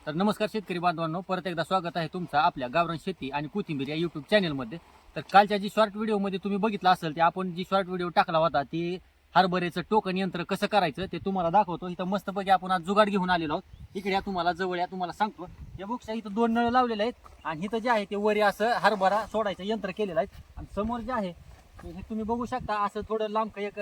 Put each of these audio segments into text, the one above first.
तर नमस्कार शेतकरी बांधवांनो, परत एकदा स्वागत आहे तुमचं आपल्या गावरान शेती आणि कोथिंबीर या युट्यूब चॅनलमध्ये. तर कालच्या जी शॉर्ट व्हिडिओमध्ये तुम्ही बघितलं असेल ते आपण जी शॉर्ट व्हिडिओ टाकला होता ती हरभऱ्याचं टोकन यंत्र कसं करायचं ते तुम्हाला दाखवतो. इथं मस्तपैकी आपण आज जुगाड घेऊन आलेलो आहोत. इकडे तुम्हाला जवळ या तुम्हाला सांगतो. या बुक्सच्या इथं 2 नळ लावलेले आहेत आणि इथं जे आहे ते वरी असं हरभरा सोडायचं यंत्र केलेलं आहे. आणि समोर जे आहे हे तुम्ही बघू शकता, असं थोडं लांब एक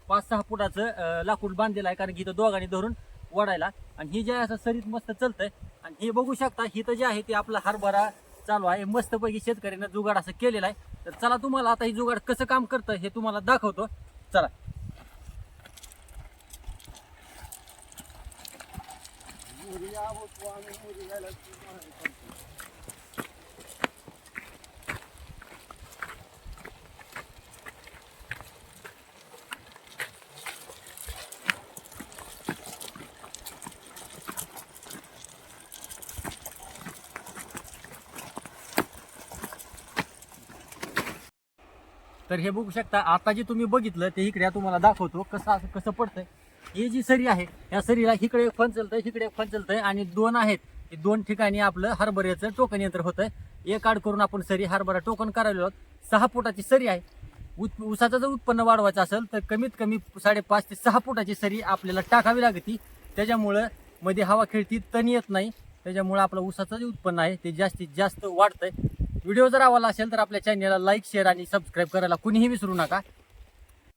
5-6 फुटाचं लाकूड बांधलेलं आहे, कारण की इथं दोघांनी धरून ओढायला. आणि ही जे आहे असं सरीत मस्त चलतंय. आणि हे बघू शकता इथं जे आहे ते आपला हरभरा चालू आहे. मस्तपैकी शेतकऱ्यानं जुगाड असं केलेलं आहे. तर चला तुम्हाला आता ही जुगाड कसं काम करतं हे तुम्हाला दाखवतो. चला. तर हे बघू शकता, आता जे तुम्ही बघितलं ते इकडे तुम्हाला दाखवतो कसं असं कसं पडतंय. ही जी सरी आहे या सरीला इकडे एक फंचलतंय, इकडे एक फंचलतंय आणि 2 आहेत. हे 2 ठिकाणी आपलं हरभऱ्याचं टोकन यंत्र होतंय. एक आड करून आपण सरी हरभरा टोकन करायला आहोत. 6 फुटाची सरी आहे. ऊसाचं जर उत्पन्न वाढवायचं असेल तर कमीत कमी 5.5 ते 6 फुटाची सरी आपल्याला टाकावी लागते. त्याच्यामुळं मध्ये हवा खेळती, तण येत नाही. त्याच्यामुळे आपलं ऊसाचं जे उत्पन्न आहे ते जास्तीत जास्त वाढतंय. व्हिडिओ जर आवडला असेल तर आपल्या चॅनलला लाईक, शेअर आणि सबस्क्राईब करायला कुणीही विसरू नका.